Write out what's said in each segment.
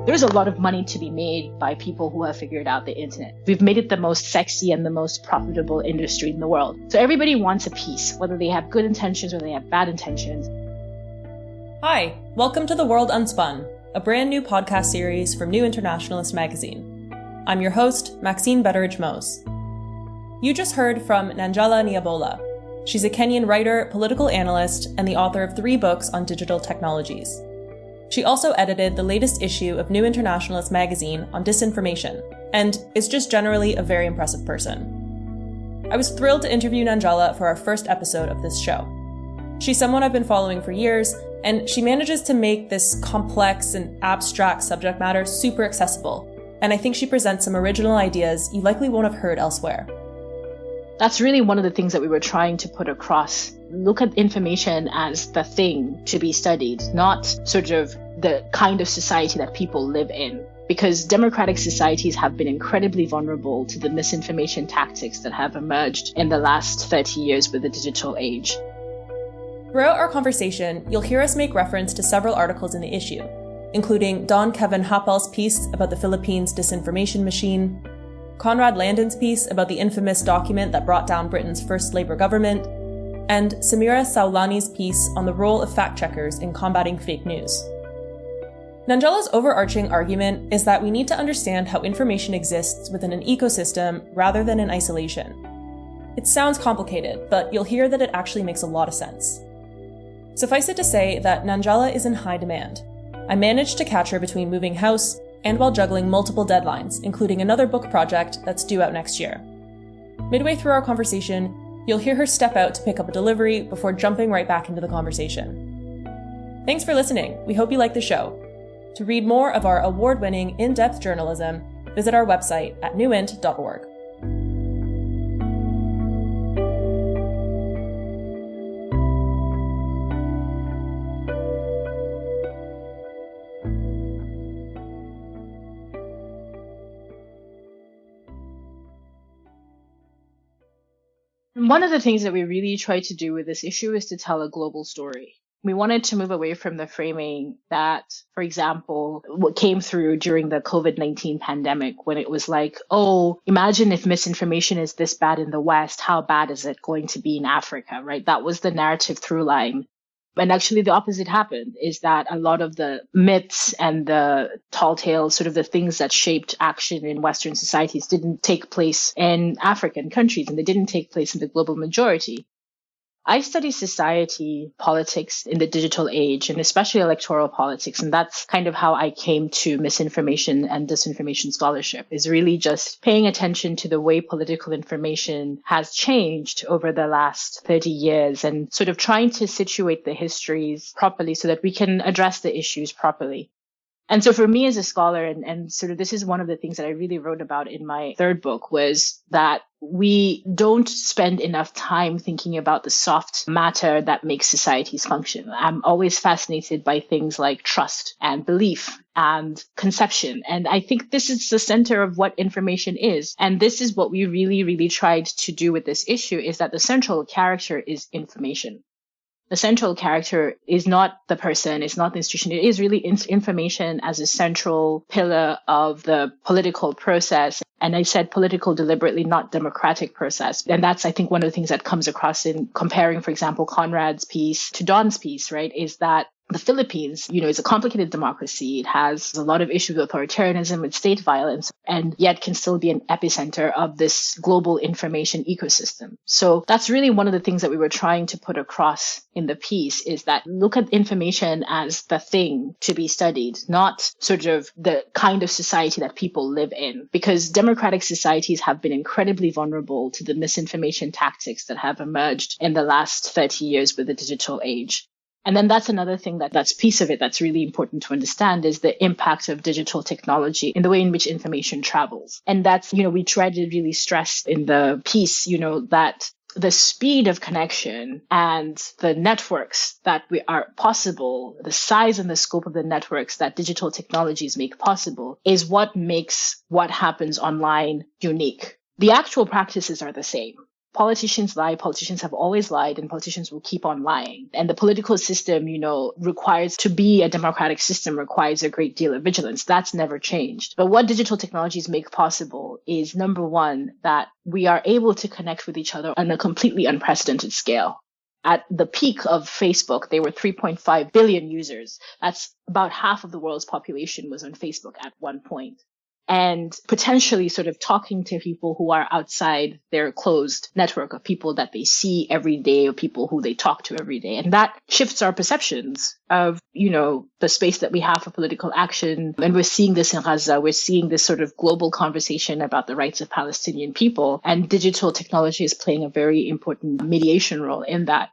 There's a lot of money to be made by people who have figured out the internet. We've made it the most sexy and the most profitable industry in the world. So everybody wants a piece, whether they have good intentions or they have bad intentions. Hi, welcome to The World Unspun, a brand new podcast series from New Internationalist magazine. I'm your host, Maxine Betteridge-Moes. You just heard from Nanjala Nyabola. She's a Kenyan writer, political analyst, and the author of 3 books on digital technologies. She also edited the latest issue of New Internationalist magazine on disinformation, and is just generally a very impressive person. I was thrilled to interview Nanjala for our first episode of this show. She's someone I've been following for years, and she manages to make this complex and abstract subject matter super accessible, and I think she presents some original ideas you likely won't have heard elsewhere. That's really one of the things that we were trying to put across. Look at information as the thing to be studied, not sort of the kind of society that people live in. Because democratic societies have been incredibly vulnerable to the misinformation tactics that have emerged in the last 30 years with the digital age. Throughout our conversation, you'll hear us make reference to several articles in the issue, including Don Kevin Happel's piece about the Philippines' disinformation machine, Conrad Landin's piece about the infamous document that brought down Britain's first Labour government, and Samira Saulani's piece on the role of fact-checkers in combating fake news. Nanjala's overarching argument is that we need to understand how information exists within an ecosystem rather than in isolation. It sounds complicated, but you'll hear that it actually makes a lot of sense. Suffice it to say that Nanjala is in high demand. I managed to catch her between moving house and while juggling multiple deadlines, including another book project that's due out next year. Midway through our conversation, you'll hear her step out to pick up a delivery before jumping right back into the conversation. Thanks for listening. We hope you like the show. To read more of our award-winning, in-depth journalism, visit our website at newint.org. One of the things that we really tried to do with this issue is to tell a global story. We wanted to move away from the framing that, for example, what came through during the COVID-19 pandemic when it was like, oh, imagine if misinformation is this bad in the West, how bad is it going to be in Africa, right? That was the narrative through line. And actually the opposite happened, is that a lot of the myths and the tall tales, sort of the things that shaped action in Western societies didn't take place in African countries, and they didn't take place in the global majority. I study society, politics in the digital age, and especially electoral politics. And that's kind of how I came to misinformation and disinformation scholarship, is really just paying attention to the way political information has changed over the last 30 years and sort of trying to situate the histories properly so that we can address the issues properly. And so for me as a scholar, and sort of this is one of the things that I really wrote about in my 3rd book, was that we don't spend enough time thinking about the soft matter that makes societies function. I'm always fascinated by things like trust and belief and conception. And I think this is the center of what information is. And this is what we really, really tried to do with this issue, is that the central character is information. The central character is not the person, it's not the institution. It is really information as a central pillar of the political process. And I said political deliberately, not democratic process. And that's, I think, one of the things that comes across in comparing, for example, Conrad's piece to Don's piece, right, is that the Philippines, is a complicated democracy. It has a lot of issues with authoritarianism and state violence, and yet can still be an epicenter of this global information ecosystem. So that's really one of the things that we were trying to put across in the piece, is that look at information as the thing to be studied, not sort of the kind of society that people live in. Because democratic societies have been incredibly vulnerable to the misinformation tactics that have emerged in the last 30 years with the digital age. And then that's another thing that's piece of it that's really important to understand, is the impact of digital technology in the way in which information travels. And that's, we try to really stress in the piece, that the speed of connection and the networks that are possible, the size and the scope of the networks that digital technologies make possible, is what makes what happens online unique. The actual practices are the same. Politicians lie, politicians have always lied, and politicians will keep on lying. And the political system, requires to be a democratic system requires a great deal of vigilance. That's never changed. But what digital technologies make possible is, number one, that we are able to connect with each other on a completely unprecedented scale. At the peak of Facebook, there were 3.5 billion users. That's about half of the world's population was on Facebook at one point. And potentially sort of talking to people who are outside their closed network of people that they see every day, or people who they talk to every day. And that shifts our perceptions of, the space that we have for political action. And we're seeing this in Gaza. We're seeing this sort of global conversation about the rights of Palestinian people. And digital technology is playing a very important mediation role in that.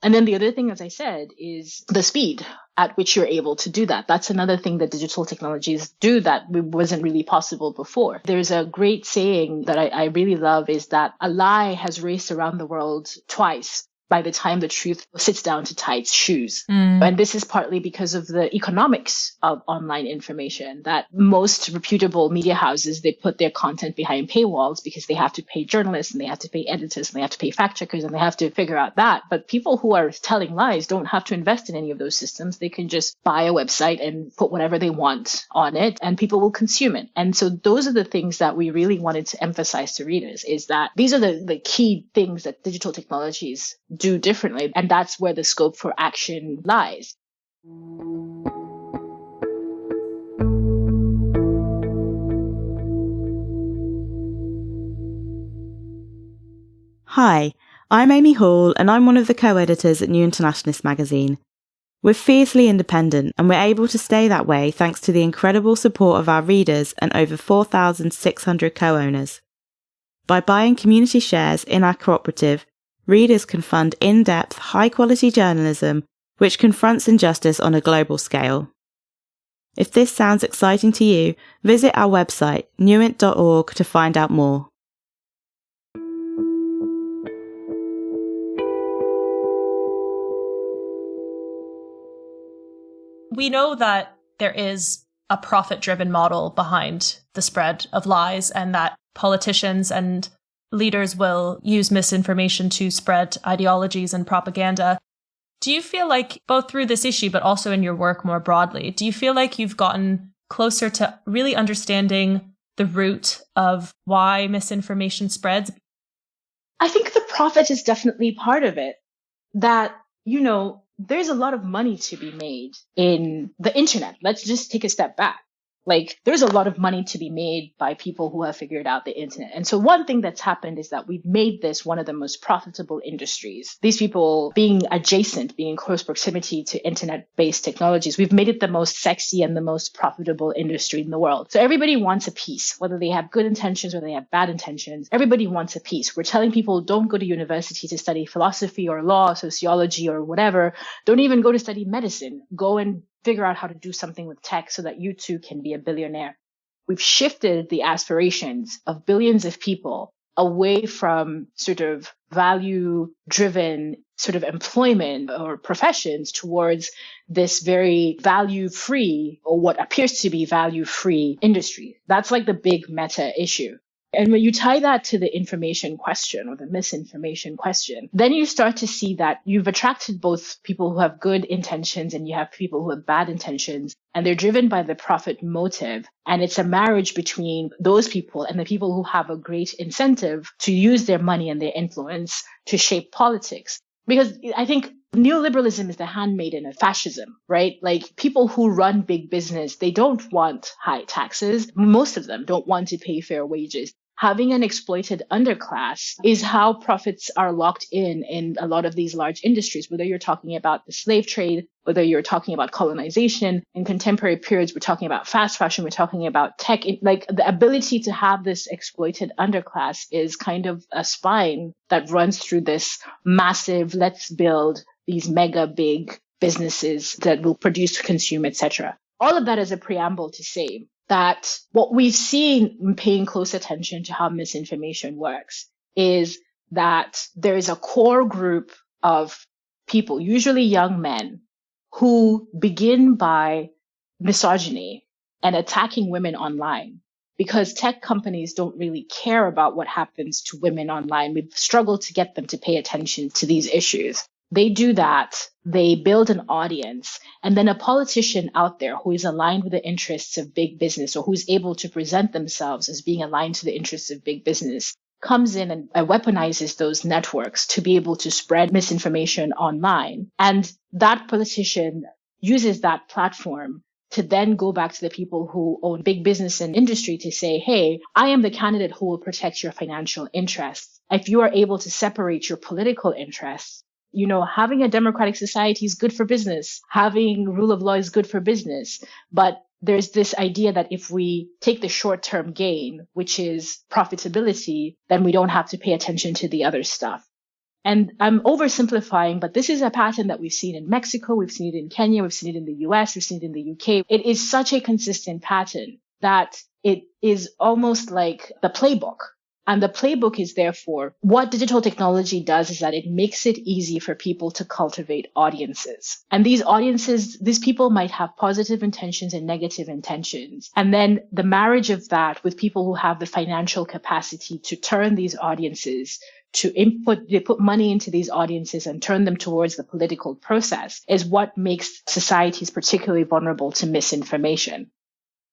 And then the other thing, as I said, is the speed at which you're able to do that. That's another thing that digital technologies do that wasn't really possible before. There's a great saying that I really love, is that a lie has raced around the world twice by the time the truth sits down to tie its shoes. And this is partly because of the economics of online information, that most reputable media houses, they put their content behind paywalls because they have to pay journalists and they have to pay editors and they have to pay fact checkers and they have to figure out that. But people who are telling lies don't have to invest in any of those systems. They can just buy a website and put whatever they want on it and people will consume it. And so those are the things that we really wanted to emphasize to readers, is that these are the key things that digital technologies do differently. And that's where the scope for action lies. Hi, I'm Amy Hall and I'm one of the co-editors at New Internationalist magazine. We're fiercely independent and we're able to stay that way thanks to the incredible support of our readers and over 4,600 co-owners. By buying community shares in our cooperative, readers can fund in-depth, high-quality journalism which confronts injustice on a global scale. If this sounds exciting to you, visit our website, newint.org, to find out more. We know that there is a profit-driven model behind the spread of lies, and that politicians and leaders will use misinformation to spread ideologies and propaganda. Do you feel like, both through this issue, but also in your work more broadly, do you feel like you've gotten closer to really understanding the root of why misinformation spreads? I think the profit is definitely part of it. That, there's a lot of money to be made in the internet. Let's just take a step back. There's a lot of money to be made by people who have figured out the internet. And so one thing that's happened is that we've made this one of the most profitable industries. These people being adjacent, being in close proximity to internet-based technologies, we've made it the most sexy and the most profitable industry in the world. So everybody wants a piece, whether they have good intentions or they have bad intentions. Everybody wants a piece. We're telling people, don't go to university to study philosophy or law, sociology or whatever. Don't even go to study medicine. Go and figure out how to do something with tech so that you too can be a billionaire. We've shifted the aspirations of billions of people away from sort of value-driven sort of employment or professions towards this very value-free, or what appears to be value-free industry. That's the big meta issue. And when you tie that to the information question or the misinformation question, then you start to see that you've attracted both people who have good intentions and you have people who have bad intentions, and they're driven by the profit motive. And it's a marriage between those people and the people who have a great incentive to use their money and their influence to shape politics. Because I think neoliberalism is the handmaiden of fascism, right? People who run big business, they don't want high taxes. Most of them don't want to pay fair wages. Having an exploited underclass is how profits are locked in a lot of these large industries, whether you're talking about the slave trade, whether you're talking about colonization. In contemporary periods, we're talking about fast fashion, we're talking about tech. The ability to have this exploited underclass is kind of a spine that runs through this massive, let's build these mega big businesses that will produce, consume, etc. All of that is a preamble to say that what we've seen in paying close attention to how misinformation works is that there is a core group of people, usually young men, who begin by misogyny and attacking women online because tech companies don't really care about what happens to women online. We've struggled to get them to pay attention to these issues. They do that. They build an audience. And then a politician out there who is aligned with the interests of big business, or who's able to present themselves as being aligned to the interests of big business, comes in and weaponizes those networks to be able to spread misinformation online. And that politician uses that platform to then go back to the people who own big business and industry to say, hey, I am the candidate who will protect your financial interests. If you are able to separate your political interests, having a democratic society is good for business. Having rule of law is good for business. But there's this idea that if we take the short-term gain, which is profitability, then we don't have to pay attention to the other stuff. And I'm oversimplifying, but this is a pattern that we've seen in Mexico, we've seen it in Kenya, we've seen it in the US, we've seen it in the UK. It is such a consistent pattern that it is almost like the playbook. And the playbook is therefore, what digital technology does is that it makes it easy for people to cultivate audiences. And these audiences, these people might have positive intentions and negative intentions. And then the marriage of that with people who have the financial capacity to turn these audiences they put money into these audiences and turn them towards the political process is what makes societies particularly vulnerable to misinformation.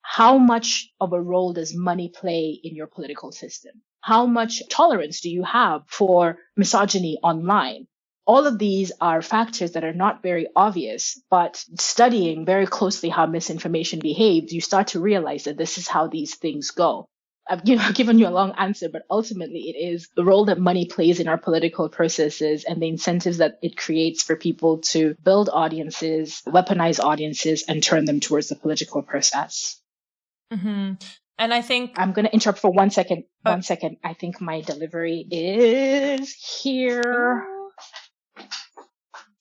How much of a role does money play in your political system? How much tolerance do you have for misogyny online? All of these are factors that are not very obvious, but studying very closely how misinformation behaves, you start to realize that this is how these things go. I've given you a long answer, but ultimately it is the role that money plays in our political processes and the incentives that it creates for people to build audiences, weaponize audiences, and turn them towards the political process. Mm-hmm. And I think I'm going to interrupt for 1 second. 1 second. I think my delivery is here.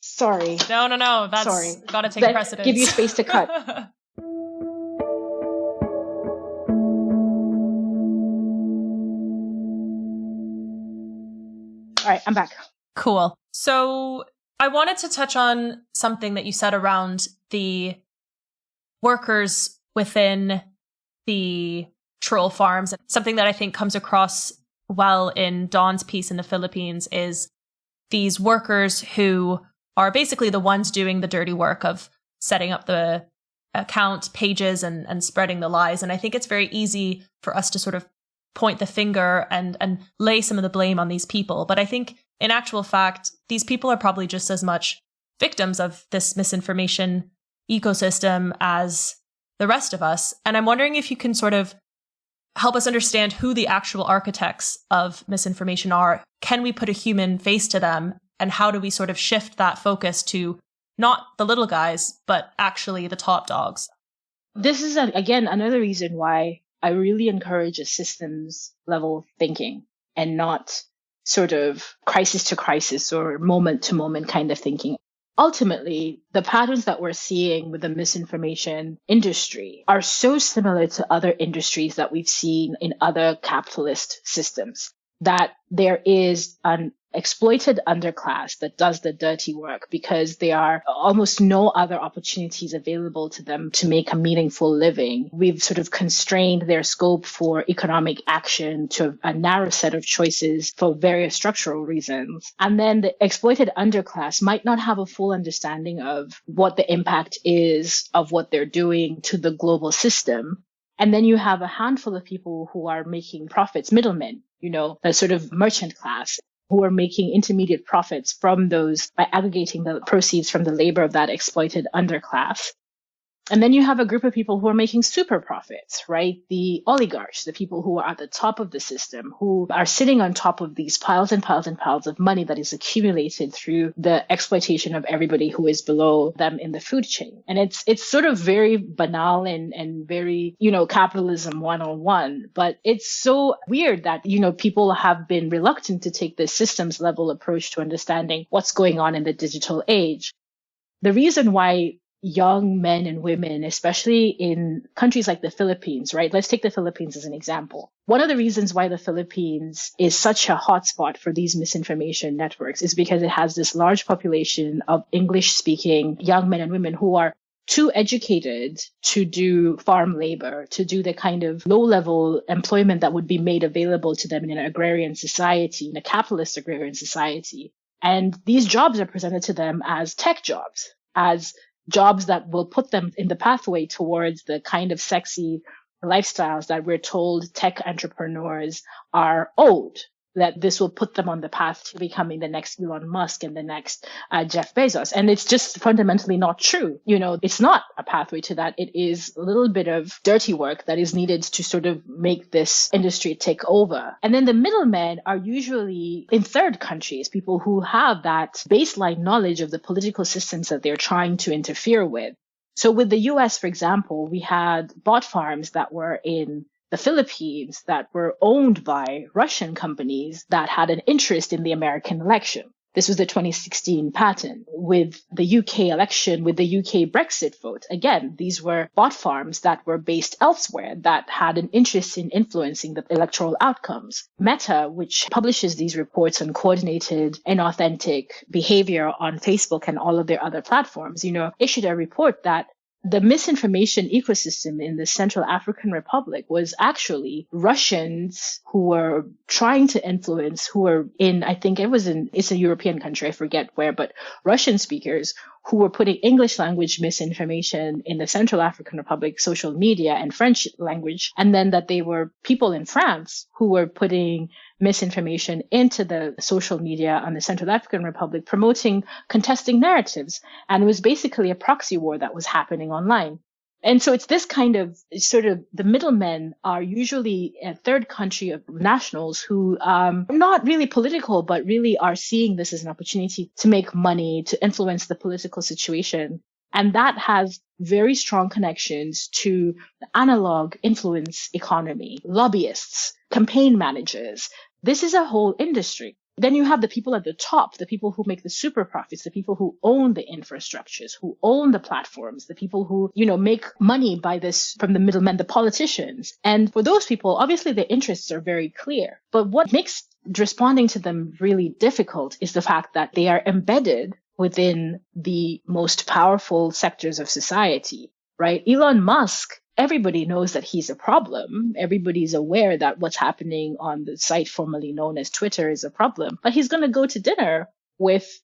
Sorry. No. That's got to take precedence. Give you space to cut. All right, I'm back. Cool. So I wanted to touch on something that you said around the workers within the troll farms. Something that I think comes across well in Dawn's piece in the Philippines is these workers who are basically the ones doing the dirty work of setting up the account pages and spreading the lies. And I think it's very easy for us to sort of point the finger and lay some of the blame on these people. But I think in actual fact, these people are probably just as much victims of this misinformation ecosystem as the rest of us. And I'm wondering if you can sort of help us understand who the actual architects of misinformation are. Can we put a human face to them? And how do we sort of shift that focus to not the little guys, but actually the top dogs? This is, again, another reason why I really encourage a systems level thinking and not sort of crisis to crisis or moment to moment kind of thinking. Ultimately, the patterns that we're seeing with the misinformation industry are so similar to other industries that we've seen in other capitalist systems, that there is an exploited underclass that does the dirty work because there are almost no other opportunities available to them to make a meaningful living. We've sort of constrained their scope for economic action to a narrow set of choices for various structural reasons. And then the exploited underclass might not have a full understanding of what the impact is of what they're doing to the global system. And then you have a handful of people who are making profits, middlemen, the sort of merchant class, who are making intermediate profits from those by aggregating the proceeds from the labor of that exploited underclass. And then you have a group of people who are making super profits, right? The oligarchs, the people who are at the top of the system, who are sitting on top of these piles and piles and piles of money that is accumulated through the exploitation of everybody who is below them in the food chain. And it's sort of very banal and very, capitalism 101. But it's so weird that, people have been reluctant to take this systems level approach to understanding what's going on in the digital age. The reason why young men and women, especially in countries like the Philippines, right? Let's take the Philippines as an example. One of the reasons why the Philippines is such a hotspot for these misinformation networks is because it has this large population of English-speaking young men and women who are too educated to do farm labor, to do the kind of low-level employment that would be made available to them in an agrarian society, in a capitalist agrarian society. And these jobs are presented to them as tech jobs, as jobs that will put them in the pathway towards the kind of sexy lifestyles that we're told tech entrepreneurs are owed, that this will put them on the path to becoming the next Elon Musk and the next Jeff Bezos. And it's just fundamentally not true. It's not a pathway to that. It is a little bit of dirty work that is needed to sort of make this industry take over. And then the middlemen are usually in third countries, people who have that baseline knowledge of the political systems that they're trying to interfere with. So with the US, for example, we had bot farms that were in the Philippines that were owned by Russian companies that had an interest in the American election. This was the 2016 pattern. With the UK election, with the UK Brexit vote, again, these were bot farms that were based elsewhere that had an interest in influencing the electoral outcomes. Meta, which publishes these reports on coordinated, inauthentic behavior on Facebook and all of their other platforms, issued a report that the misinformation ecosystem in the Central African Republic was actually Russians who were trying to influence, who were in, I think it's a European country, I forget where, but Russian speakers who were putting English language misinformation in the Central African Republic social media and French language, and then that they were people in France who were putting misinformation into the social media on the Central African Republic, promoting contesting narratives. And it was basically a proxy war that was happening online. And so it's this kind of sort of the middlemen are usually a third country of nationals who are not really political, but really are seeing this as an opportunity to make money, to influence the political situation. And that has very strong connections to the analog influence economy, lobbyists, campaign managers. This is a whole industry. Then you have the people at the top, the people who make the super profits, the people who own the infrastructures, who own the platforms, the people who, make money by this from the middlemen, the politicians. And for those people, obviously their interests are very clear. But what makes responding to them really difficult is the fact that they are embedded within the most powerful sectors of society, right? Elon Musk, everybody knows that he's a problem. Everybody's aware that what's happening on the site formerly known as Twitter is a problem. But he's going to go to dinner with,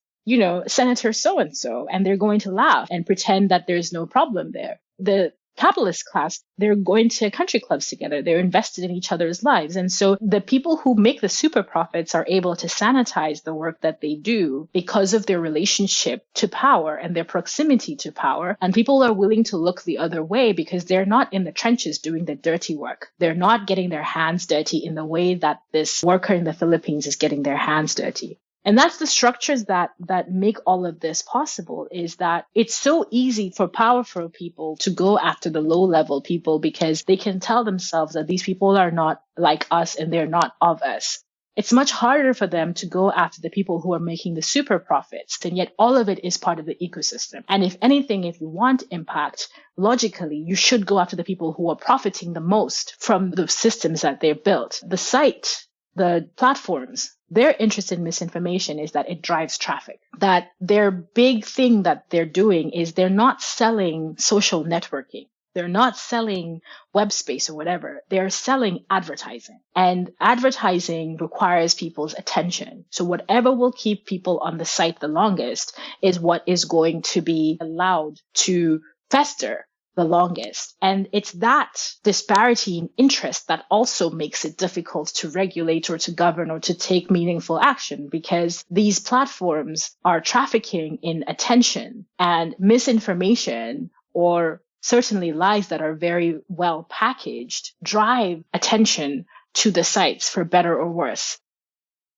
Senator so-and-so, and they're going to laugh and pretend that there's no problem there. The capitalist class, they're going to country clubs together. They're invested in each other's lives. And so the people who make the super profits are able to sanitize the work that they do because of their relationship to power and their proximity to power. And people are willing to look the other way because they're not in the trenches doing the dirty work. They're not getting their hands dirty in the way that this worker in the Philippines is getting their hands dirty. And that's the structures that make all of this possible, is that it's so easy for powerful people to go after the low level people because they can tell themselves that these people are not like us and they're not of us. It's much harder for them to go after the people who are making the super profits, and yet all of it is part of the ecosystem. And if anything, if you want impact, logically, you should go after the people who are profiting the most from the systems that they've built. The site, the platforms, their interest in misinformation is that it drives traffic. That their big thing that they're doing is they're not selling social networking. They're not selling web space or whatever. They're selling advertising. And advertising requires people's attention. So whatever will keep people on the site the longest is what is going to be allowed to fester the longest. And it's that disparity in interest that also makes it difficult to regulate or to govern or to take meaningful action, because these platforms are trafficking in attention, and misinformation, or certainly lies that are very well packaged, drive attention to the sites for better or worse.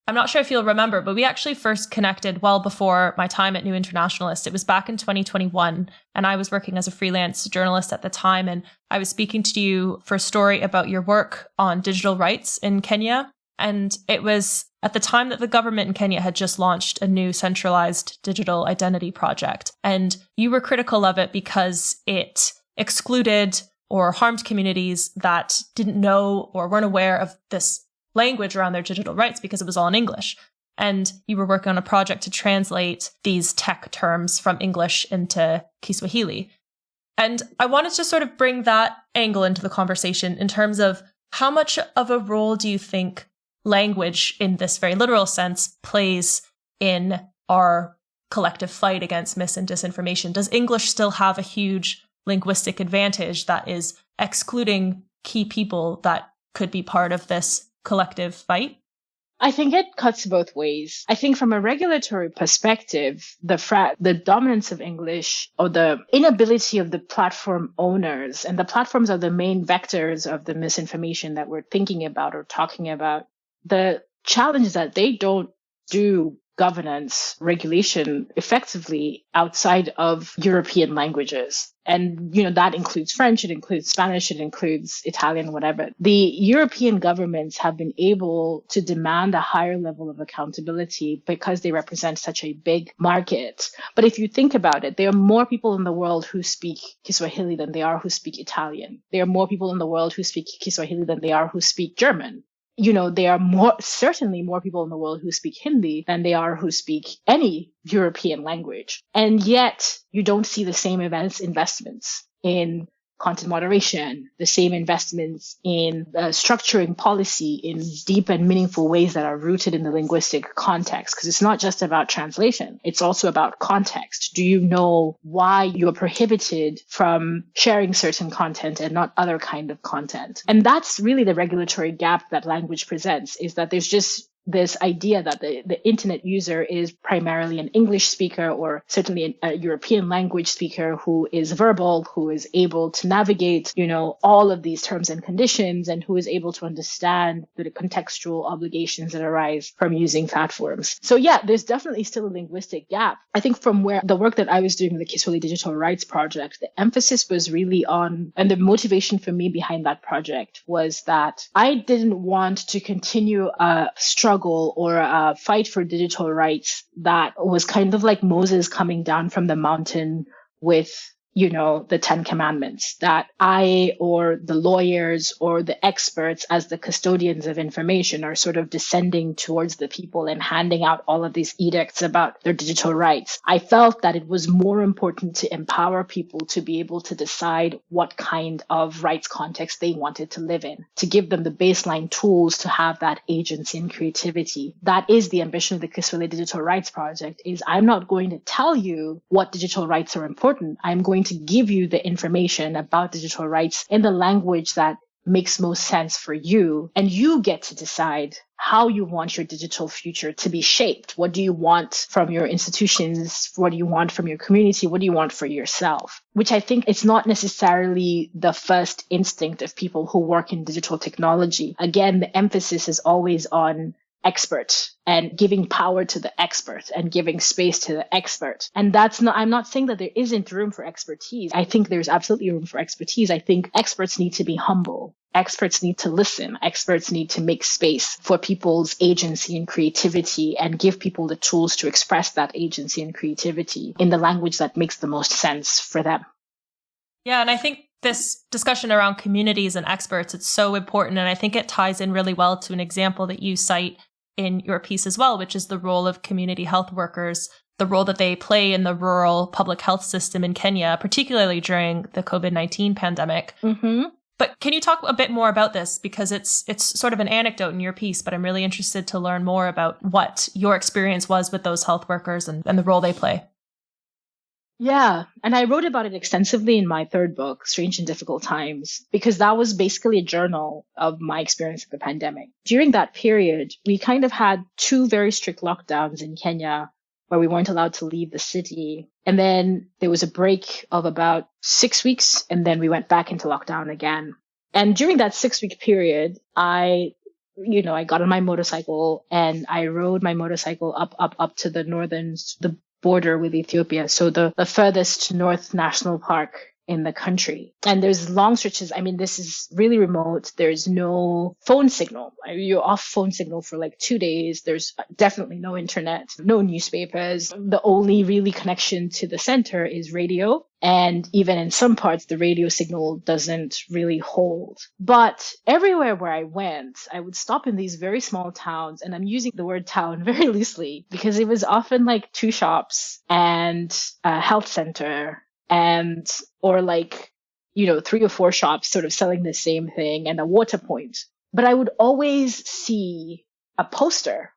I'm not sure if you'll remember, but we actually first connected well before my time at New Internationalist. It was back in 2021, and I was working as a freelance journalist at the time, and I was speaking to you for a story about your work on digital rights in Kenya. And it was at the time that the government in Kenya had just launched a new centralized digital identity project. And you were critical of it because it excluded or harmed communities that didn't know or weren't aware of this language around their digital rights because it was all in English. And you were working on a project to translate these tech terms from English into Kiswahili. And I wanted to sort of bring that angle into the conversation in terms of how much of a role do you think language, in this very literal sense, plays in our collective fight against mis and disinformation? Does English still have a huge linguistic advantage that is excluding key people that could be part of this collective fight? I think it cuts both ways. I think from a regulatory perspective, the dominance of English, or the inability of the platform owners, and the platforms are the main vectors of the misinformation that we're thinking about or talking about. The challenge is that they don't do governance regulation effectively outside of European languages. And, that includes French, it includes Spanish, it includes Italian, whatever. The European governments have been able to demand a higher level of accountability because they represent such a big market. But if you think about it, there are more people in the world who speak Kiswahili than there are who speak Italian. There are more people in the world who speak Kiswahili than there are who speak German. There are certainly more people in the world who speak Hindi than they are who speak any European language. And yet you don't see the same investments in content moderation, the same investments in structuring policy in deep and meaningful ways that are rooted in the linguistic context. Because it's not just about translation. It's also about context. Do you know why you are prohibited from sharing certain content and not other kind of content? And that's really the regulatory gap that language presents, is that there's just this idea that the internet user is primarily an English speaker, or certainly a European language speaker who is verbal, who is able to navigate, all of these terms and conditions, and who is able to understand the contextual obligations that arise from using platforms. So yeah, there's definitely still a linguistic gap. I think from where the work that I was doing with the Kiswahili Digital Rights Project, the emphasis was really on, and the motivation for me behind that project was that I didn't want to continue a struggle or a fight for digital rights that was kind of like Moses coming down from the mountain with the 10 Commandments, that I or the lawyers or the experts as the custodians of information are sort of descending towards the people and handing out all of these edicts about their digital rights. I felt that it was more important to empower people to be able to decide what kind of rights context they wanted to live in, to give them the baseline tools to have that agency and creativity. That is the ambition of the Kiswahili Digital Rights Project, is I'm not going to tell you what digital rights are important. I'm going to give you the information about digital rights in the language that makes most sense for you. And you get to decide how you want your digital future to be shaped. What do you want from your institutions? What do you want from your community? What do you want for yourself? Which I think it's not necessarily the first instinct of people who work in digital technology. Again, the emphasis is always on expert and giving power to the expert and giving space to the expert. And I'm not saying that there isn't room for expertise. I think there's absolutely room for expertise. I think experts need to be humble. Experts need to listen. Experts need to make space for people's agency and creativity and give people the tools to express that agency and creativity in the language that makes the most sense for them. Yeah, and I think this discussion around communities and experts, it's so important. And I think it ties in really well to an example that you cite in your piece as well, which is the role of community health workers, the role that they play in the rural public health system in Kenya, particularly during the COVID-19 pandemic. Mm-hmm. But can you talk a bit more about this? Because it's sort of an anecdote in your piece, but I'm really interested to learn more about what your experience was with those health workers and the role they play. Yeah, and I wrote about it extensively in my third book, Strange and Difficult Times, because that was basically a journal of my experience with the pandemic. During that period, we kind of had 2 very strict lockdowns in Kenya where we weren't allowed to leave the city. And then there was a break of about 6 weeks, and then we went back into lockdown again. And during that 6-week period, I got on my motorcycle and I rode my motorcycle up to the border with Ethiopia. So the furthest north national park in the country. And there's long stretches. I mean, this is really remote. There's no phone signal. You're off phone signal for like 2 days. There's definitely no internet, no newspapers. The only really connection to the center is radio. And even in some parts, the radio signal doesn't really hold. But everywhere where I went, I would stop in these very small towns. And I'm using the word town very loosely because it was often like 2 shops and a health center and or like, 3 or 4 shops sort of selling the same thing and a water point. But I would always see a poster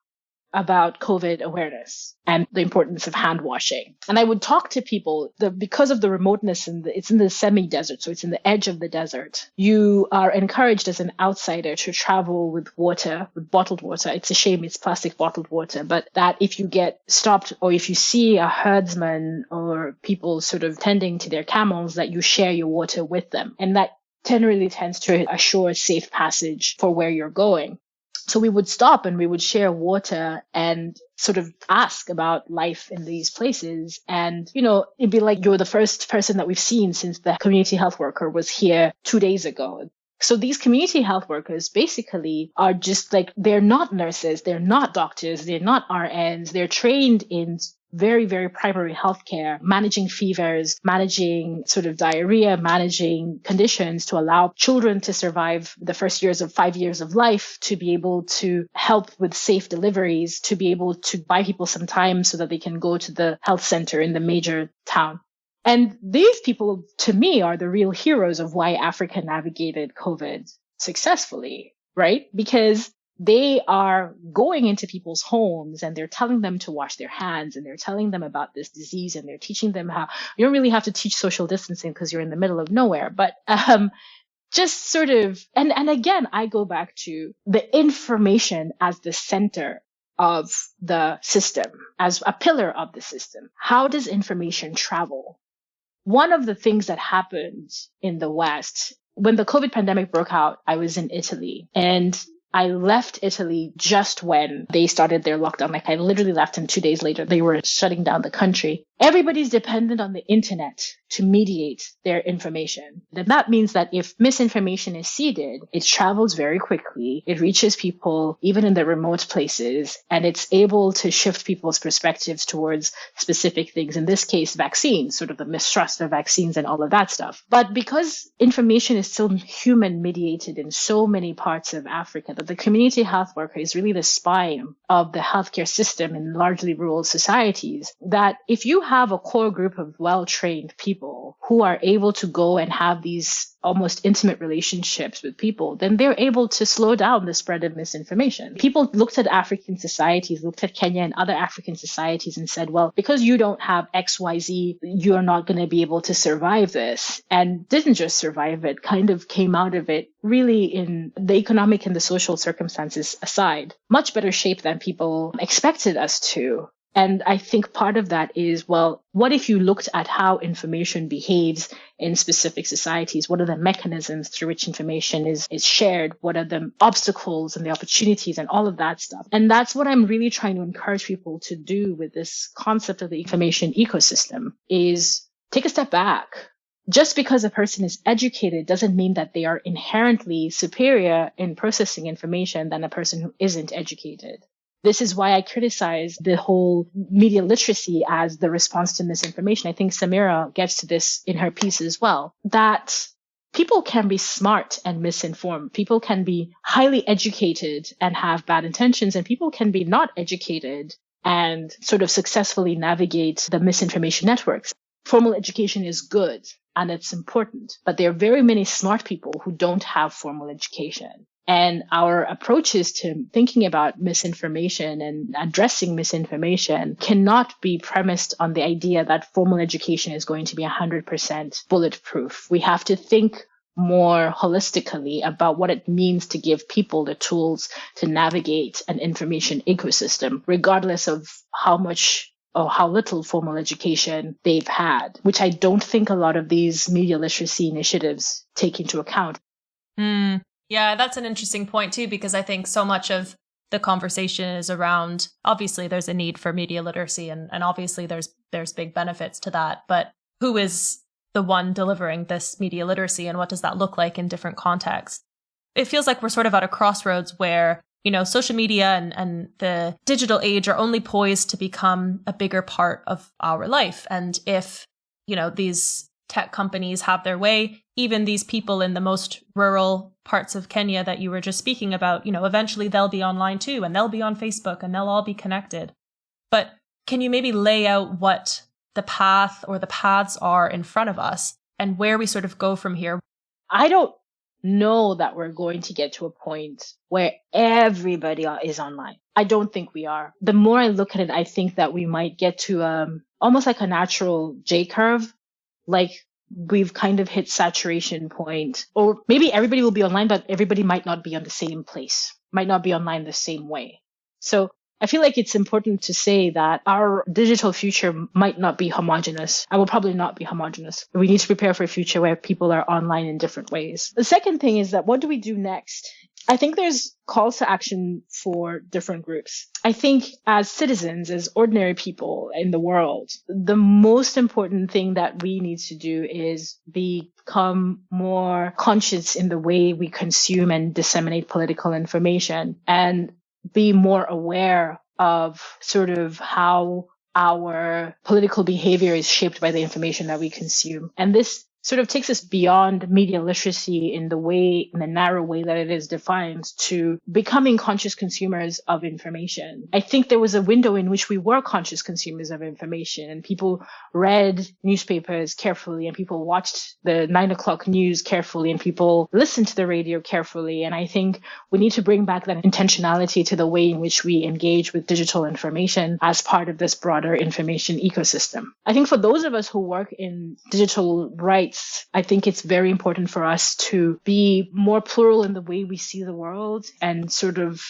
about COVID awareness and the importance of hand washing. And I would talk to people because of the remoteness, it's in the semi-desert, so it's in the edge of the desert. You are encouraged as an outsider to travel with water, with bottled water. It's a shame it's plastic bottled water, but that if you get stopped or if you see a herdsman or people sort of tending to their camels, that you share your water with them. And that generally tends to assure safe passage for where you're going. So we would stop and we would share water and sort of ask about life in these places. And, it'd be like, you're the first person that we've seen since the community health worker was here 2 days ago. So these community health workers basically are just like, they're not nurses, they're not doctors, they're not RNs, they're trained in very, very primary healthcare, managing fevers, managing sort of diarrhea, managing conditions to allow children to survive the first 5 years of life, to be able to help with safe deliveries, to be able to buy people some time so that they can go to the health center in the major town. And these people, to me, are the real heroes of why Africa navigated COVID successfully, right? Because they are going into people's homes and they're telling them to wash their hands and they're telling them about this disease and they're teaching them how you don't really have to teach social distancing because you're in the middle of nowhere. But just sort of, and again, I go back to the information as the center of the system, as a pillar of the system. How does information travel? One of the things that happened in the West, when the COVID pandemic broke out, I was in Italy, and I left Italy just when they started their lockdown. Like, I literally left, and 2 days later, they were shutting down the country. Everybody's dependent on the internet to mediate their information. Then that means that if misinformation is seeded, it travels very quickly. It reaches people even in the remote places, and it's able to shift people's perspectives towards specific things. In this case, vaccines, sort of the mistrust of vaccines and all of that stuff. But because information is still human mediated in so many parts of Africa, that the community health worker is really the spine of the healthcare system in largely rural societies, that if you have a core group of well-trained people who are able to go and have these almost intimate relationships with people, then they're able to slow down the spread of misinformation. People looked at African societies, looked at Kenya and other African societies and said, well, because you don't have XYZ, you're not going to be able to survive this. And didn't just survive it, kind of came out of it really, in the economic and the social circumstances aside, much better shape than people expected us to. And I think part of that is, well, what if you looked at how information behaves in specific societies? What are the mechanisms through which information is shared? What are the obstacles and the opportunities and all of that stuff? And that's what I'm really trying to encourage people to do with this concept of the information ecosystem, is take a step back. Just because a person is educated doesn't mean that they are inherently superior in processing information than a person who isn't educated. This is why I criticize the whole media literacy as the response to misinformation. I think Samira gets to this in her piece as well, that people can be smart and misinformed. People can be highly educated and have bad intentions, and people can be not educated and sort of successfully navigate the misinformation networks. Formal education is good and it's important, but there are very many smart people who don't have formal education. And our approaches to thinking about misinformation and addressing misinformation cannot be premised on the idea that formal education is going to be 100% bulletproof. We have to think more holistically about what it means to give people the tools to navigate an information ecosystem, regardless of how much or how little formal education they've had, which I don't think a lot of these media literacy initiatives take into account. Yeah, that's an interesting point too, because I think so much of the conversation is around, obviously there's a need for media literacy and obviously there's big benefits to that, but who is the one delivering this media literacy and what does that look like in different contexts? It feels like we're sort of at a crossroads where, social media and the digital age are only poised to become a bigger part of our life. And if, these tech companies have their way, even these people in the most rural parts of Kenya that you were just speaking about, eventually they'll be online too, and they'll be on Facebook and they'll all be connected. But can you maybe lay out what the path or the paths are in front of us and where we sort of go from here? I don't know that we're going to get to a point where everybody is online. I don't think we are. The more I look at it, I think that we might get to almost like a natural J curve, like we've kind of hit saturation point, or maybe everybody will be online, but everybody might not be on the same place, might not be online the same way. So I feel like it's important to say that our digital future might not be homogenous. I will probably not be homogenous. We need to prepare for a future where people are online in different ways. The second thing is that what do we do next? I think there's calls to action for different groups. I think as citizens, as ordinary people in the world, the most important thing that we need to do is become more conscious in the way we consume and disseminate political information, and be more aware of sort of how our political behavior is shaped by the information that we consume. And this sort of takes us beyond media literacy in the narrow way that it is defined, to becoming conscious consumers of information. I think there was a window in which we were conscious consumers of information, and people read newspapers carefully, and people watched the 9 o'clock news carefully, and people listened to the radio carefully. And I think we need to bring back that intentionality to the way in which we engage with digital information as part of this broader information ecosystem. I think for those of us who work in digital rights, I think it's very important for us to be more plural in the way we see the world, and sort of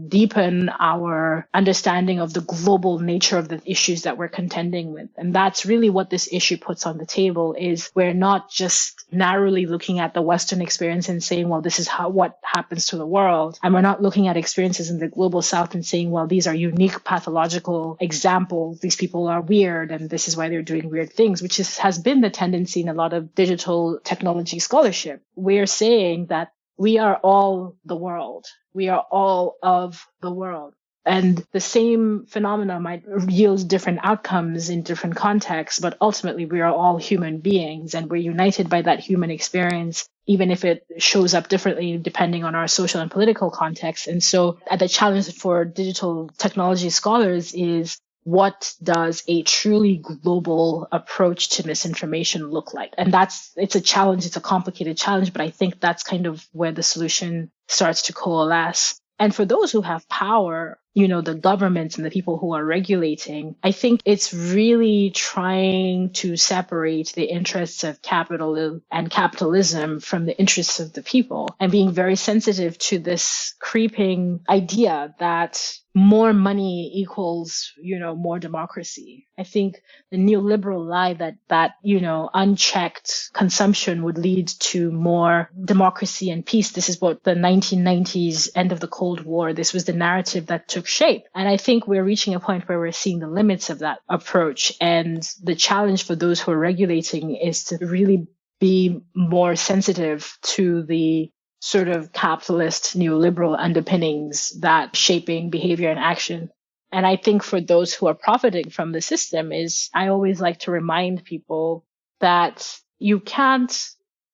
deepen our understanding of the global nature of the issues that we're contending with. And that's really what this issue puts on the table, is we're not just narrowly looking at the Western experience and saying, well, this is what happens to the world. And we're not looking at experiences in the global South and saying, well, these are unique pathological examples. These people are weird and this is why they're doing weird things, which has been the tendency in a lot of digital technology scholarship. We're saying that we are all the world. We are all of the world. And the same phenomena might yield different outcomes in different contexts, but ultimately we are all human beings, and we're united by that human experience, even if it shows up differently depending on our social and political context. And so the challenge for digital technology scholars is, what does a truly global approach to misinformation look like? And it's a challenge. It's a complicated challenge, but I think that's kind of where the solution starts to coalesce. And for those who have power, the governments and the people who are regulating, I think it's really trying to separate the interests of capital and capitalism from the interests of the people, and being very sensitive to this creeping idea that more money equals, more democracy. I think the neoliberal lie that unchecked consumption would lead to more democracy and peace. This is what the 1990s, end of the Cold War, this was the narrative that took shape. And I think we're reaching a point where we're seeing the limits of that approach. And the challenge for those who are regulating is to really be more sensitive to the sort of capitalist neoliberal underpinnings that shaping behavior and action. And I think for those who are profiting from the system I always like to remind people that you can't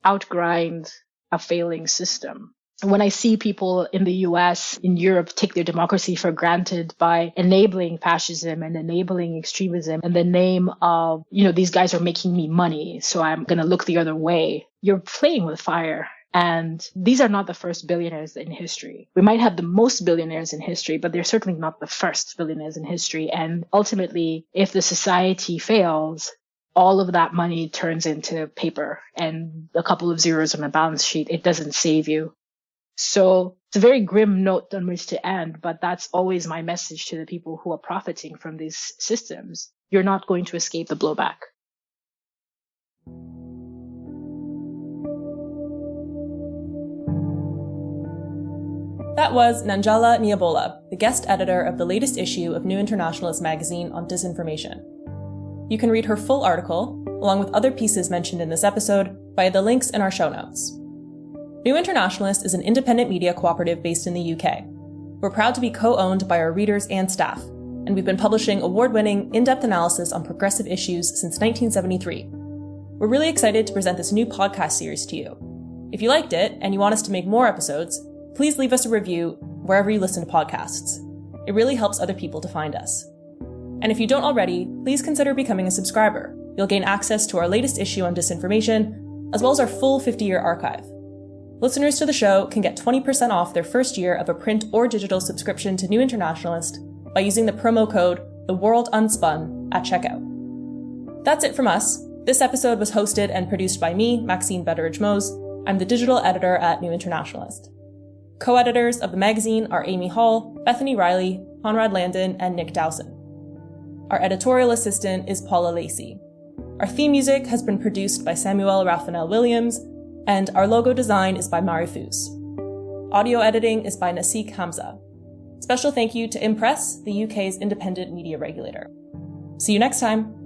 outgrind a failing system. When I see people in the US, in Europe, take their democracy for granted by enabling fascism and enabling extremism in the name of, these guys are making me money, so I'm going to look the other way. You're playing with fire. And these are not the first billionaires in history. We might have the most billionaires in history, but they're certainly not the first billionaires in history. And ultimately, if the society fails, all of that money turns into paper and a couple of zeros on a balance sheet. It doesn't save you. So it's a very grim note on which to end, but that's always my message to the people who are profiting from these systems. You're not going to escape the blowback. That was Nanjala Nyabola, the guest editor of the latest issue of New Internationalist magazine on disinformation. You can read her full article, along with other pieces mentioned in this episode, via the links in our show notes. New Internationalist is an independent media cooperative based in the UK. We're proud to be co-owned by our readers and staff, and we've been publishing award-winning, in-depth analysis on progressive issues since 1973. We're really excited to present this new podcast series to you. If you liked it, and you want us to make more episodes, please leave us a review wherever you listen to podcasts. It really helps other people to find us. And if you don't already, please consider becoming a subscriber. You'll gain access to our latest issue on disinformation, as well as our full 50-year archive. Listeners to the show can get 20% off their first year of a print or digital subscription to New Internationalist by using the promo code TheWorldUnspun at checkout. That's it from us. This episode was hosted and produced by me, Maxine Betteridge-Moes. I'm the digital editor at New Internationalist. Co-editors of the magazine are Amy Hall, Bethany Rielly, Conrad Landin, and Nick Dowson. Our editorial assistant is Paula Lacey. Our theme music has been produced by Samuel Raffnell-Williams, and our logo design is by Fouz. Audio editing is by Nazik Hamza. Special thank you to Impress, the UK's independent media regulator. See you next time.